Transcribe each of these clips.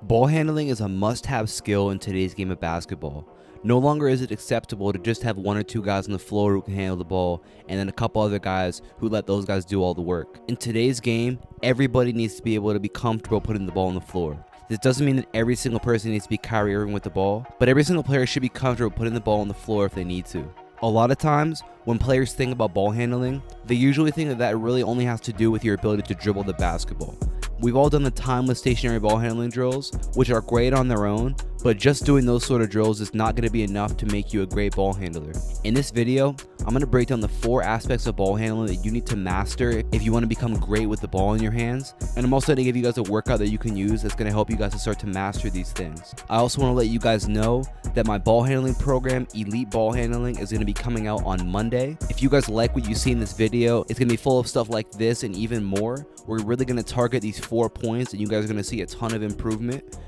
Ball handling is a must-have skill in today's game of basketball. No longer is it acceptable to just have one or two guys on the floor who can handle the ball and then a couple other guys who let those guys do all the work. In today's game, everybody needs to be able to be comfortable putting the ball on the floor. This doesn't mean that every single person needs to be Kyrie Irving with the ball, but every single player should be comfortable putting the ball on the floor if they need to. A lot of times, when players think about ball handling, they usually think that really only has to do with your ability to dribble the basketball. We've all done the timeless stationary ball handling drills, which are great on their own, but just doing those sort of drills is not going to be enough to make you a great ball handler. In this video, I'm going to break down the 4 aspects of ball handling that you need to master if you want to become great with the ball in your hands, and I'm also going to give you guys a workout that you can use that's going to help you guys to start to master these things. I also want to let you guys know that my ball handling program, Elite Ball Handling, is going to be coming out on Monday. If you guys like what you see in this video, it's going to be full of stuff like this and even more. We're really going to target these 4 points and you guys are going to see a ton of improvement.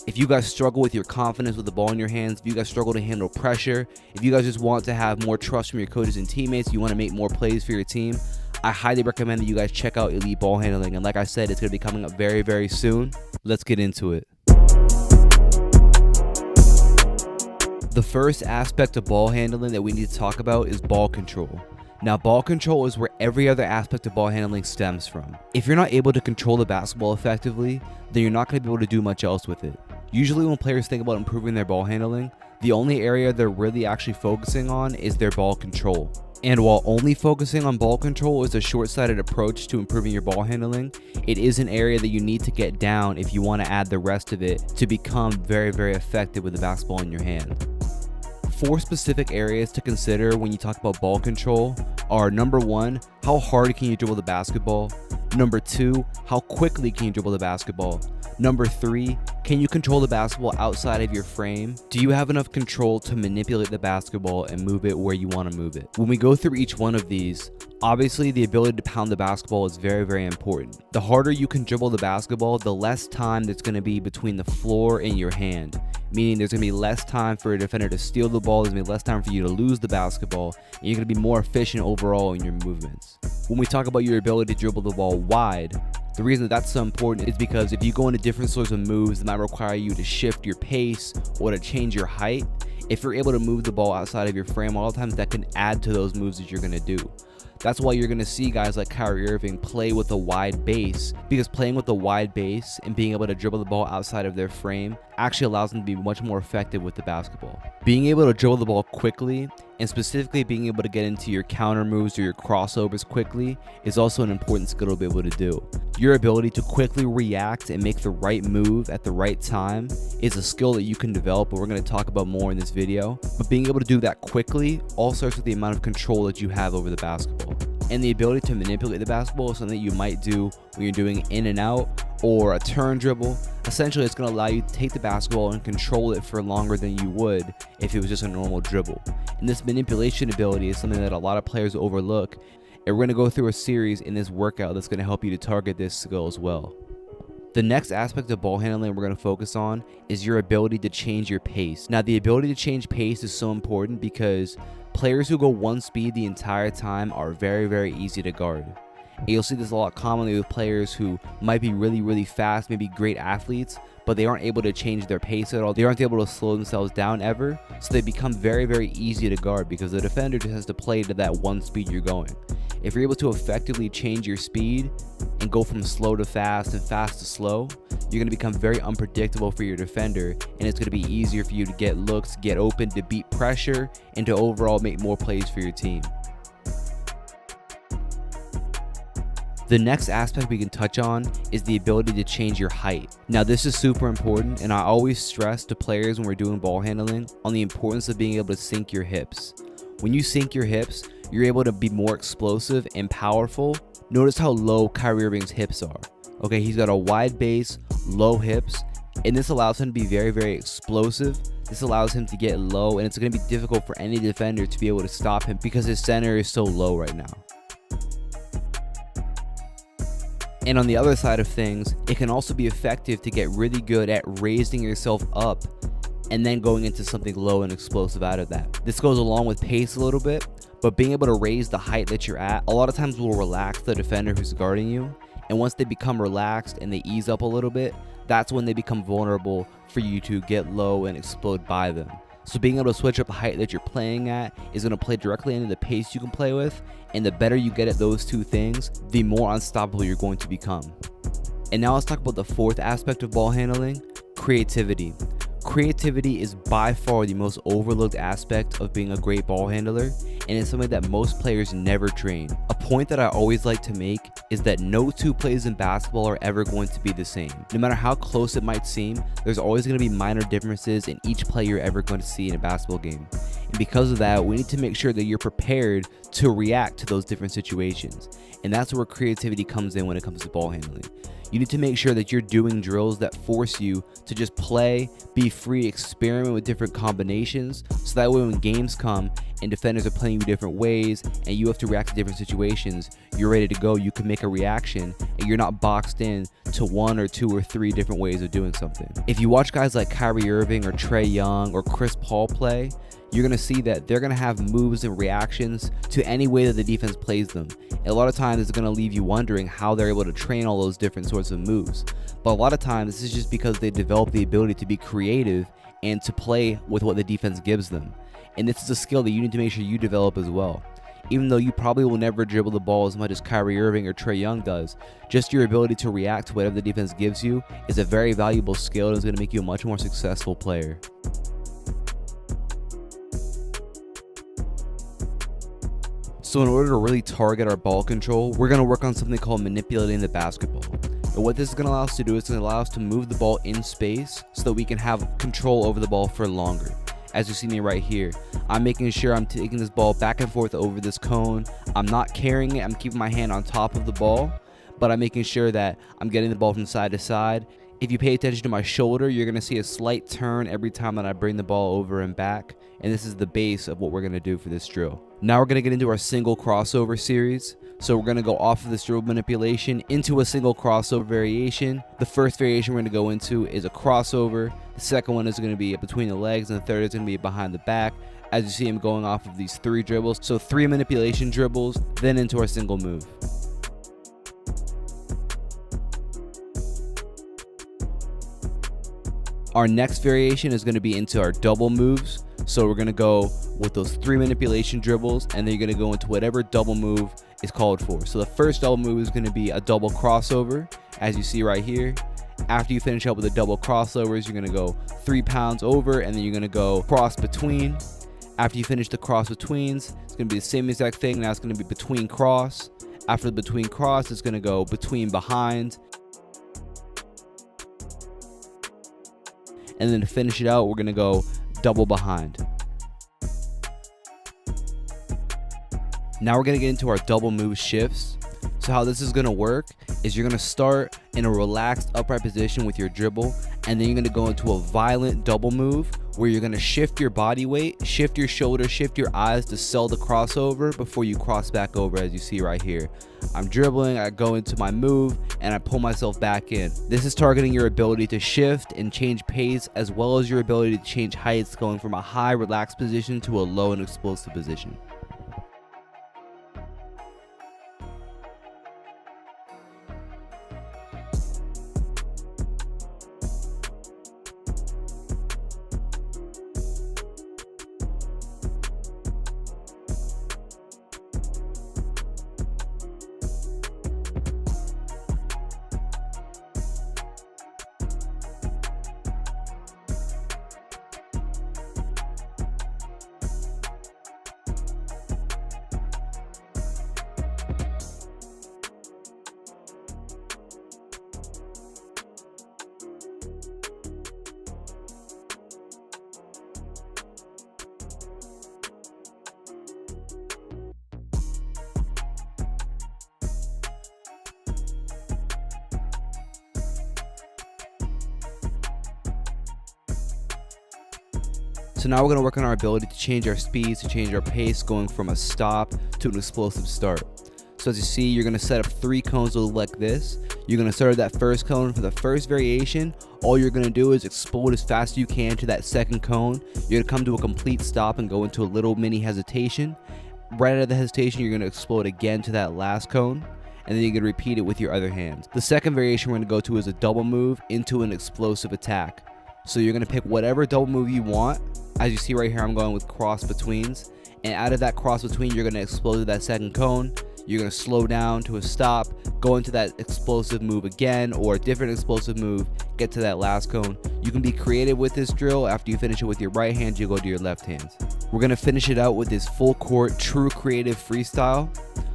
If you guys struggle with your confidence with the ball in your hands, if you guys struggle to handle pressure, if you guys just want to have more trust from your coaches and teammates, you want to make more plays for your team, I highly recommend that you guys check out Elite Ball Handling. And like I said, it's going to be coming up very, very soon. Let's get into it. The first aspect of ball handling that we need to talk about is ball control. Now, ball control is where every other aspect of ball handling stems from. If you're not able to control the basketball effectively, then you're not going to be able to do much else with it. Usually when players think about improving their ball handling, the only area they're really actually focusing on is their ball control. And while only focusing on ball control is a short-sighted approach to improving your ball handling, it is an area that you need to get down if you want to add the rest of it to become very, very effective with the basketball in your hand. 4 specific areas to consider when you talk about ball control are: number 1, how hard can you dribble the basketball? Number 2, how quickly can you dribble the basketball? Number 3, can you control the basketball outside of your frame? Do you have enough control to manipulate the basketball and move it where you want to move it? When we go through each one of these, obviously the ability to pound the basketball is very, very important. The harder you can dribble the basketball, the less time there's going to be between the floor and your hand. Meaning there's going to be less time for a defender to steal the ball, there's going to be less time for you to lose the basketball, and you're going to be more efficient overall in your movements. When we talk about your ability to dribble the ball wide, the reason that's so important is because if you go into different sorts of moves that might require you to shift your pace or to change your height, if you're able to move the ball outside of your frame, a lot of times that can add to those moves that you're going to do. That's why you're going to see guys like Kyrie Irving play with a wide base, because playing with a wide base and being able to dribble the ball outside of their frame actually allows them to be much more effective with the basketball. Being able to dribble the ball quickly, and specifically being able to get into your counter moves or your crossovers quickly, is also an important skill to be able to do. Your ability to quickly react and make the right move at the right time is a skill that you can develop, and we're going to talk about more in this video. But being able to do that quickly all starts with the amount of control that you have over the basketball. And the ability to manipulate the basketball is something that you might do when you're doing in and out or a turn dribble. Essentially, it's going to allow you to take the basketball and control it for longer than you would if it was just a normal dribble. And this manipulation ability is something that a lot of players overlook. And we're going to go through a series in this workout that's going to help you to target this skill as well. The next aspect of ball handling we're going to focus on is your ability to change your pace. Now, the ability to change pace is so important because players who go one speed the entire time are very, very easy to guard. And you'll see this a lot commonly with players who might be really, really fast, maybe great athletes, but they aren't able to change their pace at all. They aren't able to slow themselves down ever, so they become very, very easy to guard because the defender just has to play to that one speed you're going. If you're able to effectively change your speed and go from slow to fast and fast to slow, you're going to become very unpredictable for your defender, and it's going to be easier for you to get looks, get open, to beat pressure, and to overall make more plays for your team. The next aspect we can touch on is the ability to change your height. Now, this is super important, and I always stress to players when we're doing ball handling on the importance of being able to sink your hips. When you sink your hips, you're able to be more explosive and powerful. Notice how low Kyrie Irving's hips are. Okay, he's got a wide base, low hips, and this allows him to be very, very explosive. This allows him to get low, and it's going to be difficult for any defender to be able to stop him because his center is so low right now. And on the other side of things, it can also be effective to get really good at raising yourself up and then going into something low and explosive out of that. This goes along with pace a little bit, but being able to raise the height that you're at, a lot of times will relax the defender who's guarding you. And once they become relaxed and they ease up a little bit, that's when they become vulnerable for you to get low and explode by them. So being able to switch up the height that you're playing at is going to play directly into the pace you can play with, and the better you get at those two things, the more unstoppable you're going to become. And now let's talk about the fourth aspect of ball handling, creativity. Creativity is by far the most overlooked aspect of being a great ball handler, and it's something that most players never train. A point that I always like to make is that no two plays in basketball are ever going to be the same. No matter how close it might seem, there's always going to be minor differences in each play you're ever going to see in a basketball game. And because of that, we need to make sure that you're prepared to react to those different situations. And that's where creativity comes in when it comes to ball handling. You need to make sure that you're doing drills that force you to just play, be free, experiment with different combinations, so that way when games come and defenders are playing you different ways and you have to react to different situations, you're ready to go, you can make a reaction, and you're not boxed in to one or two or three different ways of doing something. If you watch guys like Kyrie Irving or Trae Young or Chris Paul play, you're going to see that they're going to have moves and reactions to any way that the defense plays them. And a lot of times it's going to leave you wondering how they're able to train all those different sorts of moves. But a lot of times this is just because they develop the ability to be creative and to play with what the defense gives them. And this is a skill that you need to make sure you develop as well. Even though you probably will never dribble the ball as much as Kyrie Irving or Trae Young does, just your ability to react to whatever the defense gives you is a very valuable skill and is going to make you a much more successful player. So in order to really target our ball control, we're going to work on something called manipulating the basketball. And what this is going to allow us to do is going to allow us to move the ball in space so that we can have control over the ball for longer. As you see me right here, I'm making sure I'm taking this ball back and forth over this cone. I'm not carrying it, I'm keeping my hand on top of the ball, but I'm making sure that I'm getting the ball from side to side. If you pay attention to my shoulder, you're going to see a slight turn every time that I bring the ball over and back, and this is the base of what we're going to do for this drill. Now we're going to get into our single crossover series. So we're going to go off of this dribble manipulation into a single crossover variation. The first variation we're going to go into is a crossover. The second one is going to be between the legs, and the third is going to be behind the back. As you see, I'm going off of these 3 dribbles. So 3 manipulation dribbles, then into our single move. Our next variation is going to be into our double moves. So we're going to go with those 3 manipulation dribbles, and then you're going to go into whatever double move is called for. So the first double move is going to be a double crossover, as you see right here. After you finish up with the double crossovers, you're going to go 3 pounds over, and then you're going to go cross between. After you finish the cross betweens, it's going to be the same exact thing. Now it's going to be between cross. After the between cross, it's going to go between behind. And then to finish it out, we're going to go double behind. Now we're going to get into our double move shifts. So how this is going to work is you're going to start in a relaxed upright position with your dribble, and then you're going to go into a violent double move where you're going to shift your body weight, shift your shoulders, shift your eyes to sell the crossover before you cross back over, as you see right here. I'm dribbling, I go into my move, and I pull myself back in. This is targeting your ability to shift and change pace, as well as your ability to change heights, going from a high relaxed position to a low and explosive position. So now we're going to work on our ability to change our speeds, to change our pace, going from a stop to an explosive start. So as you see, you're going to set up 3 cones that look like this. You're going to start at that first cone. For the first variation, all you're going to do is explode as fast as you can to that second cone. You're going to come to a complete stop and go into a little mini hesitation. Right out of the hesitation, you're going to explode again to that last cone. and then you're going to repeat it with your other hand. The second variation we're going to go to is a double move into an explosive attack. So you're going to pick whatever double move you want. As you see right here, I'm going with cross betweens, and out of that cross between, you're going to explode that second cone. You're going to slow down to a stop, go into that explosive move again, or a different explosive move, get to that last cone. You can be creative with this drill. After you finish it with your right hand, you go to your left hand. We're going to finish it out with this full court True Creative Freestyle.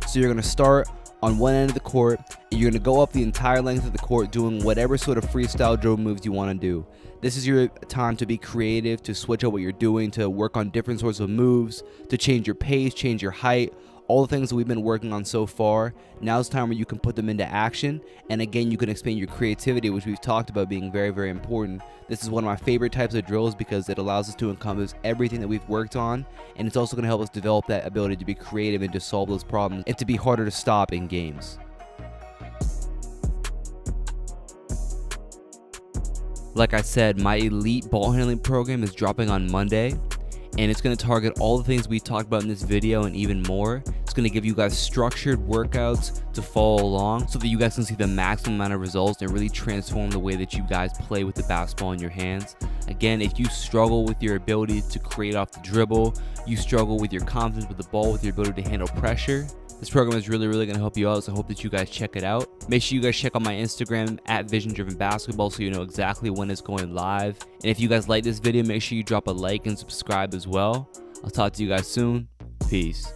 So you're going to start on one end of the court, and you're going to go up the entire length of the court doing whatever sort of freestyle drill moves you want to do. This is your time to be creative, to switch up what you're doing, to work on different sorts of moves, to change your pace, change your height, all the things that we've been working on so far. Now's time where you can put them into action, and again, you can expand your creativity, which we've talked about being very, very important. This is one of my favorite types of drills because it allows us to encompass everything that we've worked on, and it's also going to help us develop that ability to be creative and to solve those problems and to be harder to stop in games. Like I said, my elite ball handling program is dropping on Monday, and it's going to target all the things we talked about in this video and even more. It's going to give you guys structured workouts to follow along so that you guys can see the maximum amount of results and really transform the way that you guys play with the basketball in your hands. Again, if you struggle with your ability to create off the dribble, you struggle with your confidence with the ball, with your ability to handle pressure, this program is really, really going to help you out, so I hope that you guys check it out. Make sure you guys check out my Instagram at Vision Driven Basketball so you know exactly when it's going live. And if you guys like this video, make sure you drop a like and subscribe as well. I'll talk to you guys soon. Peace.